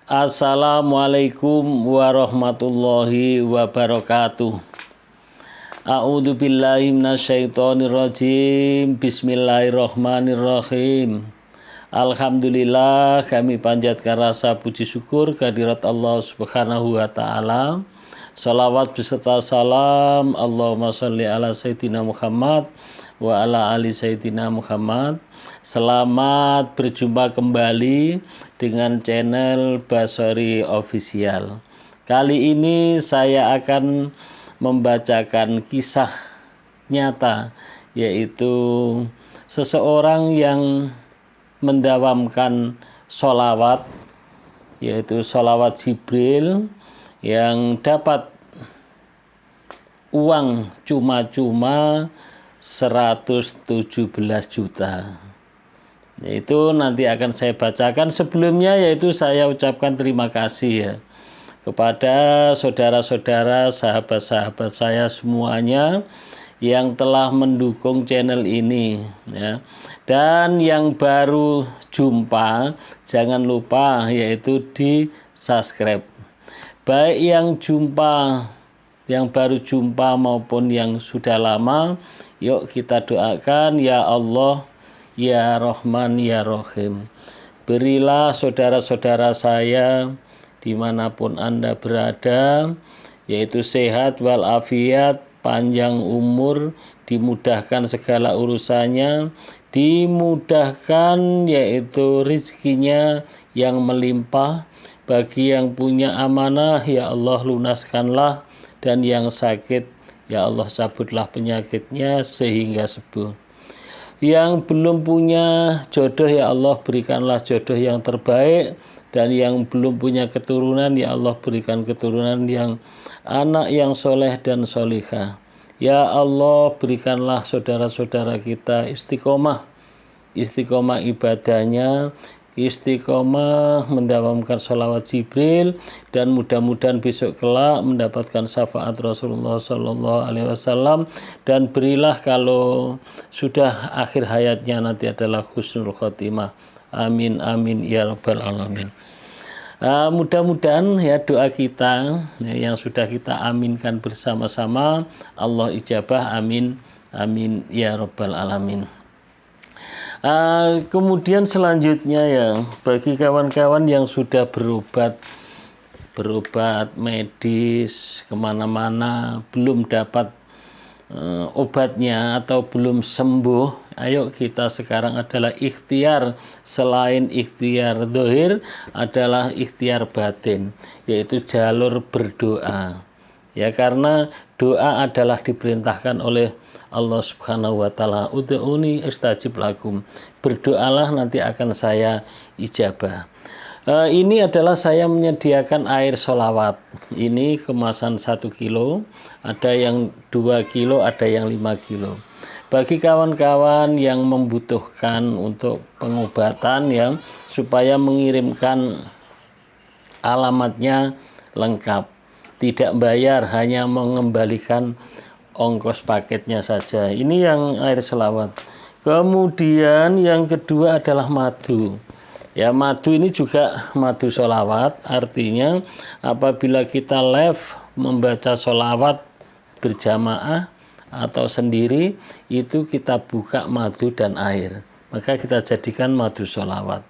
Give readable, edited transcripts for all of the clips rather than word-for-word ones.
Assalamualaikum warahmatullahi wabarakatuh. A'udzu billahi minasyaitonir rajim. Bismillahirrahmanirrahim. Alhamdulillah, kami panjatkan rasa puji syukur kehadirat Allah Subhanahu wa taala. Salawat beserta salam Allahumma sholli ala sayyidina Muhammad wa ala ali sayyidina Muhammad. Selamat berjumpa kembali dengan channel Basori Official. Kali ini saya akan membacakan kisah nyata, yaitu seseorang yang mendawamkan sholawat, yaitu sholawat Jibril, yang dapat uang cuma-cuma 117 juta. Yaitu nanti akan saya bacakan. Sebelumnya yaitu saya ucapkan terima kasih ya kepada saudara-saudara, sahabat-sahabat saya semuanya yang telah mendukung channel ini ya. Dan yang baru jumpa jangan lupa yaitu di subscribe. Baik yang baru jumpa maupun yang sudah lama, yuk kita doakan, ya Allah, ya Rahman, ya Rahim. Berilah saudara-saudara saya dimanapun Anda berada, yaitu sehat walafiat, panjang umur, dimudahkan segala urusannya, dimudahkan yaitu rezekinya yang melimpah. Bagi yang punya amanah, ya Allah lunaskanlah, dan yang sakit, ya Allah cabutlah penyakitnya sehingga sembuh. Yang belum punya jodoh, ya Allah berikanlah jodoh yang terbaik. Dan yang belum punya keturunan, ya Allah berikan keturunan yang anak yang soleh dan solihah. Ya Allah berikanlah saudara-saudara kita istiqomah ibadahnya, istiqomah mendawamkan sholawat Jibril, dan mudah-mudahan besok kelak mendapatkan syafaat Rasulullah Sallallahu Alaihi Wasallam. Dan berilah kalau sudah akhir hayatnya nanti adalah husnul khotimah. Amin amin ya rabbal alamin. Mudah-mudahan ya doa kita yang sudah kita aminkan bersama-sama Allah ijabah, amin amin ya rabbal alamin. Kemudian selanjutnya ya, bagi kawan-kawan yang sudah berobat medis kemana-mana belum dapat obatnya atau belum sembuh, ayo kita sekarang adalah ikhtiar, selain ikhtiar zahir adalah ikhtiar batin, yaitu jalur berdoa ya, karena doa adalah diperintahkan oleh Allah Subhanahu wa taala, ud'uni astajib lakum. Berdoalah nanti akan saya ijabah. Ini adalah saya menyediakan air sholawat. Ini kemasan 1 kilo, ada yang 2 kilo, ada yang 5 kilo. Bagi kawan-kawan yang membutuhkan untuk pengobatan ya, supaya mengirimkan alamatnya lengkap, tidak bayar, hanya mengembalikan ongkos paketnya saja. Ini yang air selawat. Kemudian yang kedua adalah madu. Ya, madu ini juga madu sholawat. Artinya apabila kita live membaca sholawat berjamaah atau sendiri, itu kita buka madu dan air, maka kita jadikan madu sholawat.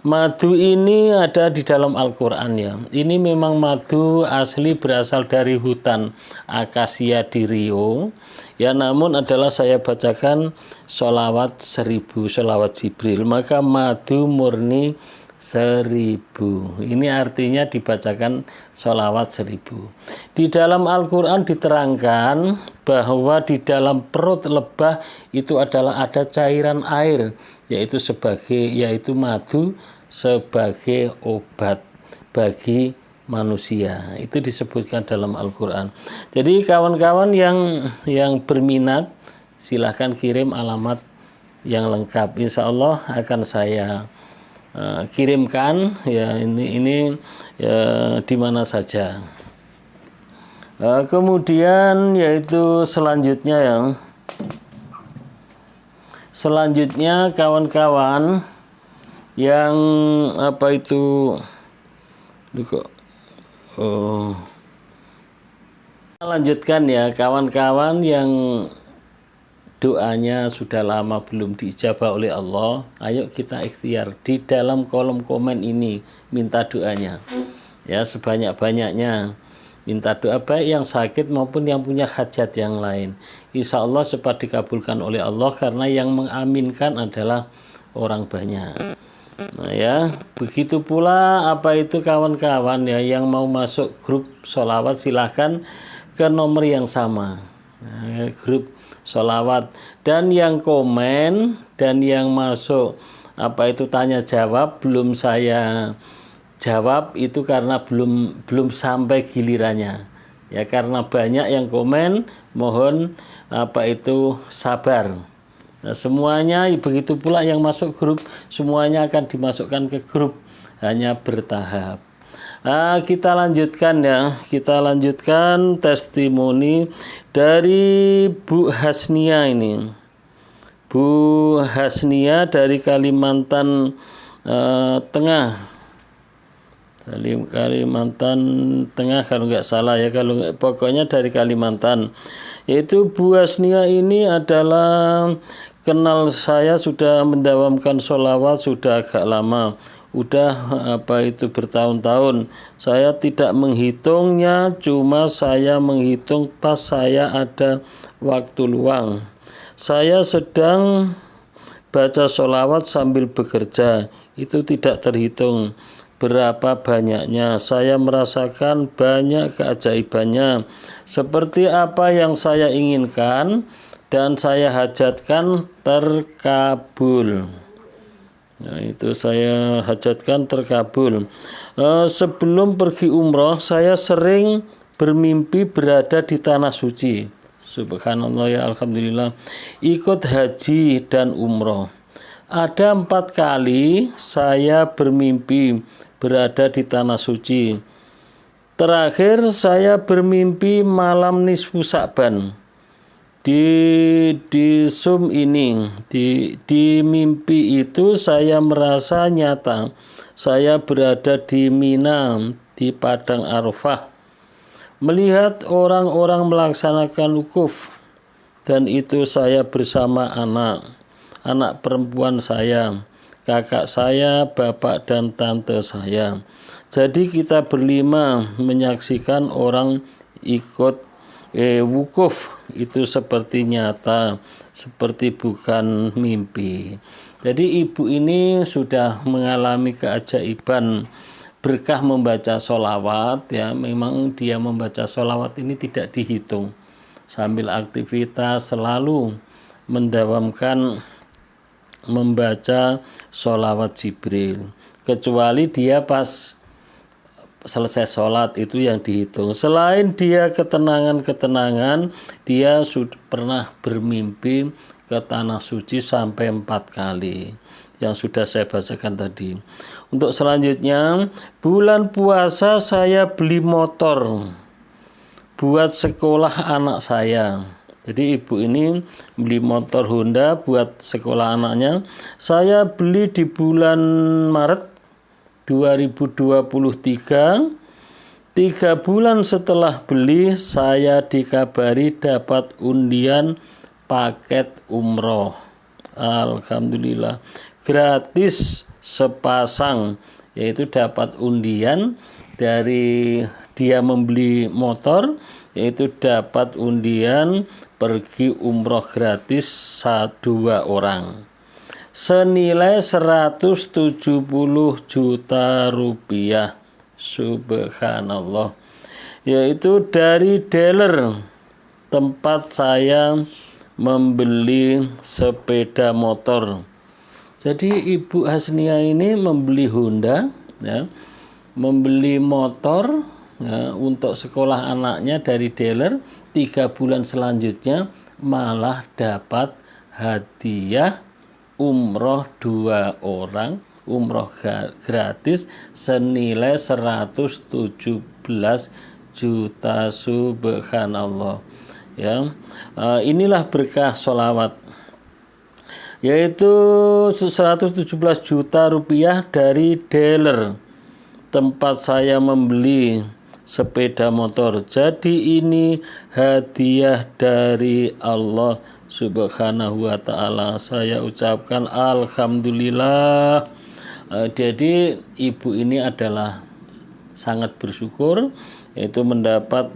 Madu ini ada di dalam Al-Quran ya. Ini memang madu asli berasal dari hutan akasia di Rio ya, namun adalah saya bacakan sholawat 1000, sholawat Jibril, maka madu murni 1000. Ini artinya dibacakan sholawat 1000. Di dalam Al-Quran diterangkan bahwa di dalam perut lebah itu adalah ada cairan air, yaitu madu sebagai obat bagi manusia. Itu disebutkan dalam Al-Quran. Jadi kawan-kawan yang berminat silahkan kirim alamat yang lengkap. Insya Allah akan saya kirimkan ya, ini di mana saja. Kemudian yaitu selanjutnya kawan-kawan yang Ini kok oh. Kita lanjutkan ya kawan-kawan yang doanya sudah lama belum diijabah oleh Allah. Ayo kita ikhtiar di dalam kolom komen ini, minta doanya ya sebanyak-banyaknya. Minta doa baik yang sakit maupun yang punya hajat yang lain. Insya Allah cepat dikabulkan oleh Allah karena yang mengaminkan adalah orang banyak. Nah ya, begitu pula apa itu kawan-kawan ya yang mau masuk grup sholawat silahkan ke nomor yang sama. Nah, grup sholawat, dan yang komen dan yang masuk apa itu tanya jawab belum saya jawab itu karena belum sampai gilirannya ya, karena banyak yang komen, mohon apa itu sabar. Nah, semuanya begitu pula yang masuk grup semuanya akan dimasukkan ke grup, hanya bertahap. Nah, kita lanjutkan ya, kita lanjutkan testimoni dari Bu Hasnia ini. Bu Hasnia dari Kalimantan Tengah. Kalimantan Tengah kalau nggak salah ya, kalau pokoknya dari Kalimantan. Yaitu Bu Hasnia ini adalah kenal saya, sudah mendawamkan sholawat sudah agak lama, udah apa itu bertahun-tahun. Saya tidak menghitungnya, cuma saya menghitung pas saya ada waktu luang. Saya sedang baca sholawat sambil bekerja, itu tidak terhitung berapa banyaknya. Saya merasakan banyak keajaibannya, seperti apa yang saya inginkan dan saya hajatkan terkabul. Nah, itu saya hajatkan terkabul. Sebelum pergi umroh, saya sering bermimpi berada di tanah suci. Subhanallah ya, alhamdulillah. Ikut haji dan umroh. Ada 4 kali saya bermimpi berada di tanah suci. Terakhir saya bermimpi malam nisfu Sa'ban. Di Zoom ini, di mimpi itu saya merasa nyata saya berada di Mina, di padang Arafah, melihat orang-orang melaksanakan wukuf, dan itu saya bersama anak perempuan saya, kakak saya, bapak dan tante saya. Jadi kita berlima menyaksikan orang ikut wukuf, itu seperti nyata, seperti bukan mimpi. Jadi ibu ini sudah mengalami keajaiban berkah membaca sholawat ya. Memang dia membaca sholawat ini tidak dihitung, sambil aktivitas selalu mendawamkan membaca sholawat Jibril, kecuali dia pas selesai sholat itu yang dihitung. Selain dia ketenangan, dia sudah pernah bermimpi ke tanah suci sampai 4 kali yang sudah saya bacakan tadi. Untuk selanjutnya, bulan puasa saya beli motor buat sekolah anak saya. Jadi ibu ini beli motor Honda buat sekolah anaknya. Saya beli di bulan Maret 2023. 3 bulan setelah beli, saya dikabari dapat undian paket umroh. Alhamdulillah, gratis sepasang, yaitu dapat undian dari dia membeli motor, yaitu dapat undian pergi umroh gratis 2 orang senilai 170 juta rupiah. Subhanallah. Yaitu dari dealer tempat saya membeli sepeda motor. Jadi Ibu Hasnia ini membeli Honda ya, membeli motor ya, untuk sekolah anaknya dari dealer. 3 bulan selanjutnya malah dapat hadiah umroh 2 orang, umroh gratis senilai 117 juta. Subhanallah ya. Inilah berkah sholawat, yaitu 117 juta rupiah dari dealer tempat saya membeli sepeda motor. Jadi ini hadiah dari Allah Subhanahu wa taala. Saya ucapkan alhamdulillah. Jadi ibu ini adalah sangat bersyukur, yaitu mendapat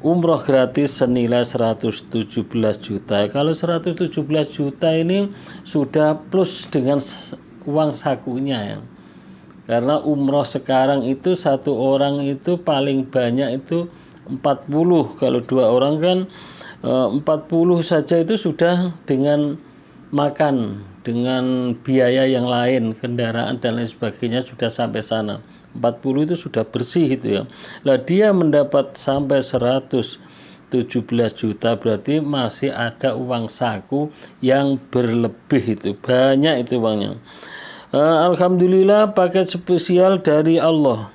umroh gratis senilai 117 juta. Kalau 117 juta ini sudah plus dengan uang sakunya ya. Karena umroh sekarang itu satu orang itu paling banyak itu 40. Kalau dua orang kan 40 saja itu sudah dengan makan, dengan biaya yang lain, kendaraan dan lain sebagainya sudah sampai sana. 40 itu sudah bersih itu ya. Lah dia mendapat sampai 117 juta, berarti masih ada uang saku yang berlebih itu. Banyak itu uangnya. Alhamdulillah, paket spesial dari Allah.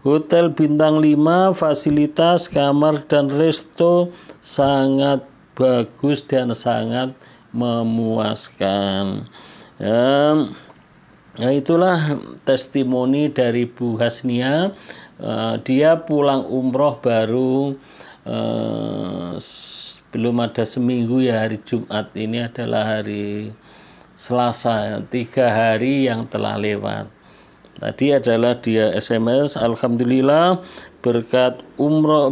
Hotel bintang 5, fasilitas kamar dan resto sangat bagus dan sangat memuaskan. Nah, itulah testimoni dari Bu Hasnia. Dia pulang umroh baru belum ada seminggu ya, hari Jumat ini adalah hari Selasa, 3 hari yang telah lewat. Tadi adalah dia SMS, alhamdulillah berkat umroh,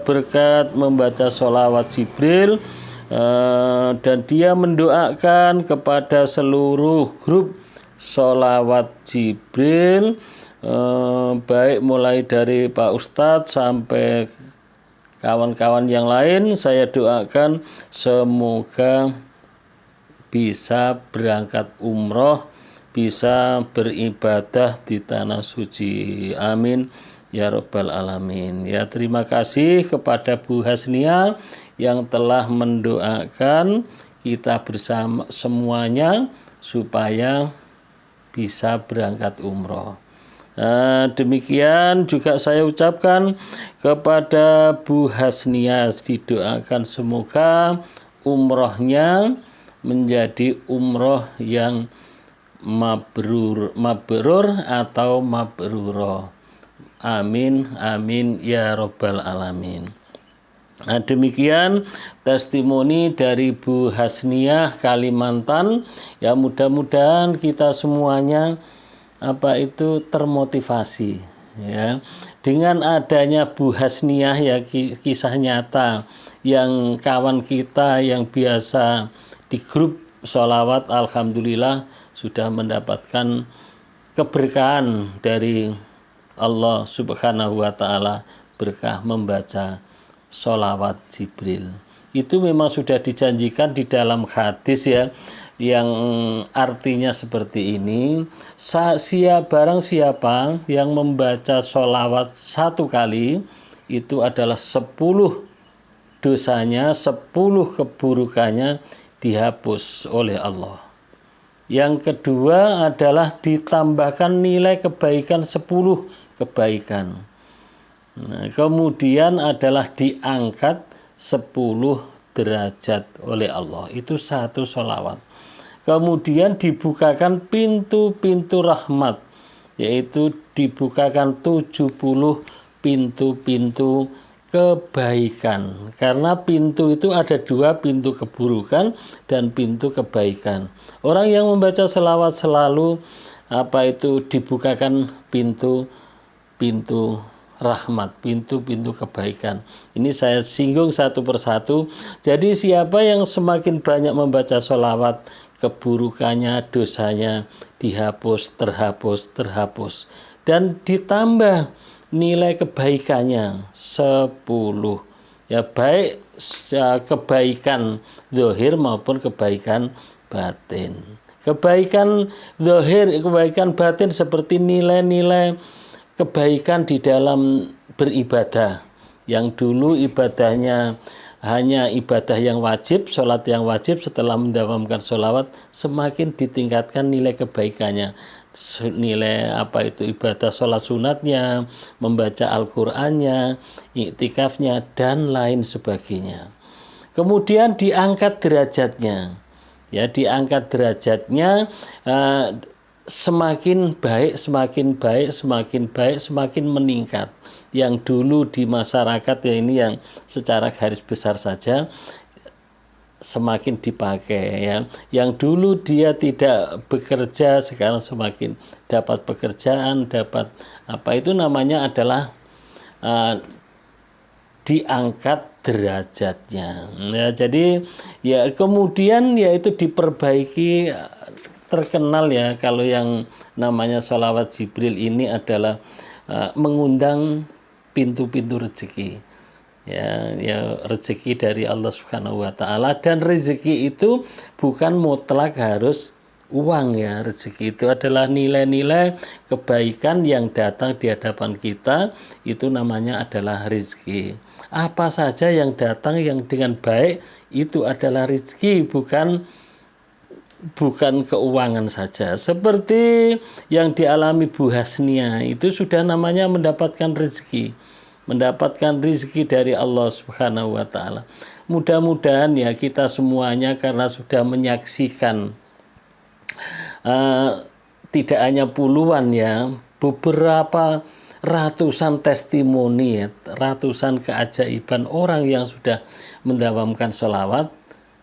berkat membaca sholawat Jibril, dan dia mendoakan kepada seluruh grup sholawat Jibril, baik mulai dari Pak Ustadz sampai kawan-kawan yang lain. Saya doakan semoga bisa berangkat umroh, bisa beribadah di tanah suci. Amin ya rabbal alamin. Ya, terima kasih kepada Bu Hasnia yang telah mendoakan kita bersama semuanya supaya bisa berangkat umroh. Demikian juga saya ucapkan kepada Bu Hasnia, didoakan semoga umrohnya menjadi umroh yang mabrur atau mabruro. Amin amin ya rabbal alamin. Nah, demikian testimoni dari Bu Hasnia Kalimantan. Ya, mudah-mudahan kita semuanya termotivasi ya dengan adanya Bu Hasnia, ya, kisah nyata yang kawan kita yang biasa di grup sholawat, alhamdulillah sudah mendapatkan keberkahan dari Allah Subhanahu wa taala, berkah membaca sholawat Jibril. Itu memang sudah dijanjikan di dalam hadis ya, yang artinya seperti ini: barang siapa yang membaca sholawat 1 kali, itu adalah 10 dosanya, 10 keburukannya dihapus oleh Allah. Yang kedua adalah ditambahkan nilai kebaikan 10 kebaikan. Nah, kemudian adalah diangkat 10 derajat oleh Allah. Itu 1 sholawat. Kemudian dibukakan pintu-pintu rahmat, yaitu dibukakan 70 pintu-pintu kebaikan. Karena pintu itu ada 2, pintu keburukan dan pintu kebaikan. Orang yang membaca selawat selalu dibukakan pintu rahmat, pintu-pintu kebaikan. Ini saya singgung satu persatu. Jadi siapa yang semakin banyak membaca sholawat, keburukannya, dosanya dihapus, terhapus. Dan ditambah nilai kebaikannya 10. Ya, baik kebaikan zahir maupun kebaikan batin. Kebaikan zahir, kebaikan batin seperti nilai-nilai kebaikan di dalam beribadah. Yang dulu ibadahnya hanya ibadah yang wajib, sholat yang wajib, setelah mendawamkan sholawat semakin ditingkatkan nilai kebaikannya. Nilai ibadah sholat sunatnya, membaca Al-Qur'annya, iktikafnya, dan lain sebagainya. Kemudian diangkat derajatnya. Ya, diangkat derajatnya semakin baik, semakin baik, semakin baik, semakin meningkat. Yang dulu di masyarakat ya ini yang secara garis besar saja semakin dipakai ya. Yang dulu dia tidak bekerja sekarang semakin dapat pekerjaan, dapat apa itu namanya adalah diangkat derajatnya. Ya, jadi ya kemudian ya itu diperbaiki, terkenal ya kalau yang namanya sholawat Jibril ini adalah mengundang pintu-pintu rezeki. Ya rezeki dari Allah Subhanahu wa taala, dan rezeki itu bukan mutlak harus uang ya. Rezeki itu adalah nilai-nilai kebaikan yang datang di hadapan kita, itu namanya adalah rezeki. Apa saja yang datang yang dengan baik itu adalah rezeki, bukan keuangan saja. Seperti yang dialami Bu Hasnia, itu sudah namanya mendapatkan rezeki dari Allah Subhanahu wa taala. Mudah-mudahan ya kita semuanya karena sudah menyaksikan tidak hanya puluhan ya, beberapa ratusan testimoni, ratusan keajaiban orang yang sudah mendawamkan sholawat.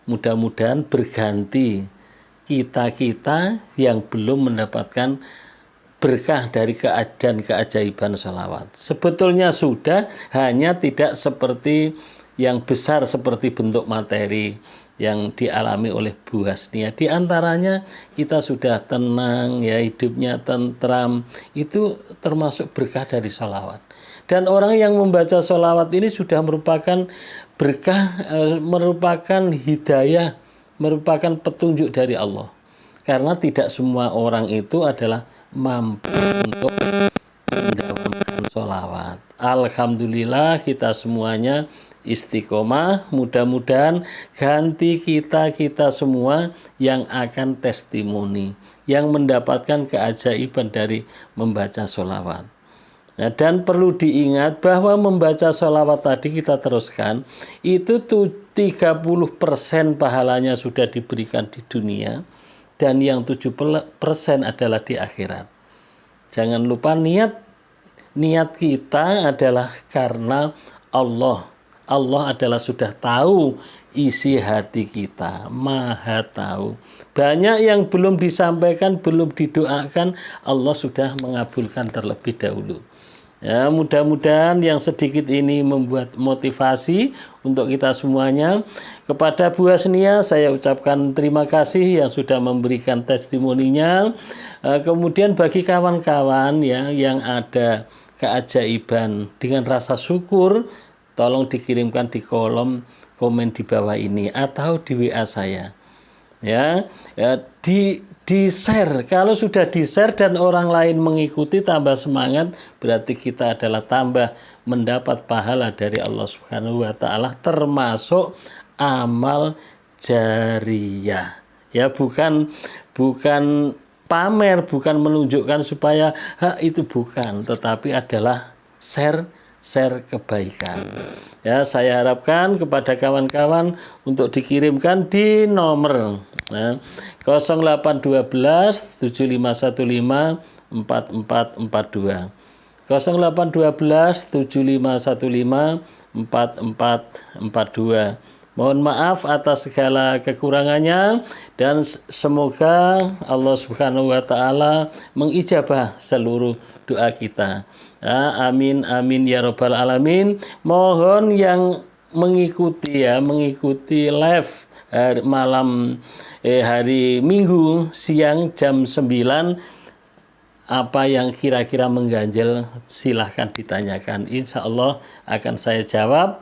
Mudah-mudahan berganti kita-kita yang belum mendapatkan berkah dari keajaiban sholawat. Sebetulnya sudah, hanya tidak seperti yang besar seperti bentuk materi yang dialami oleh Bu Hasnia. Di antaranya kita sudah tenang ya, hidupnya tentram, itu termasuk berkah dari sholawat. Dan orang yang membaca sholawat ini sudah merupakan berkah, merupakan hidayah, merupakan petunjuk dari Allah. Karena tidak semua orang itu adalah mampu untuk mendawamkan sholawat. Alhamdulillah kita semuanya istiqomah. Mudah-mudahan ganti kita semua yang akan testimoni, yang mendapatkan keajaiban dari membaca sholawat. Nah, dan perlu diingat bahwa membaca sholawat tadi kita teruskan, itu 30% pahalanya sudah diberikan di dunia, dan yang 70% adalah di akhirat. Jangan lupa niat kita adalah karena Allah. Allah adalah sudah tahu isi hati kita, maha tahu. Banyak yang belum disampaikan, belum didoakan, Allah sudah mengabulkan terlebih dahulu. Ya, mudah-mudahan yang sedikit ini membuat motivasi untuk kita semuanya. Kepada Bu Hasnia saya ucapkan terima kasih yang sudah memberikan testimoninya. Kemudian bagi kawan-kawan ya yang ada keajaiban dengan rasa syukur, tolong dikirimkan di kolom komen di bawah ini atau di WA saya. Di share. Kalau sudah di share dan orang lain mengikuti, tambah semangat, berarti kita adalah tambah mendapat pahala dari Allah Subhanahu wa taala, termasuk amal jariyah. Ya, bukan pamer, bukan menunjukkan supaya itu bukan, tetapi adalah share kebaikan. Ya, saya harapkan kepada kawan-kawan untuk dikirimkan di nomor 0812 7515 4442. 0812 7515 4442. Mohon maaf atas segala kekurangannya, dan semoga Allah Subhanahu wa taala mengijabah seluruh doa kita. Amin amin ya rabbal alamin. Mohon yang mengikuti live hari Minggu siang jam 9, apa yang kira-kira mengganjal silahkan ditanyakan. Insya Allah akan saya jawab.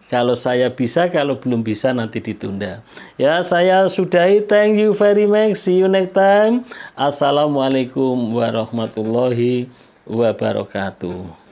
Kalau saya bisa, kalau belum bisa nanti ditunda. Ya, saya sudahi. Thank you very much. See you next time. Assalamualaikum warahmatullahi wabarakatuh.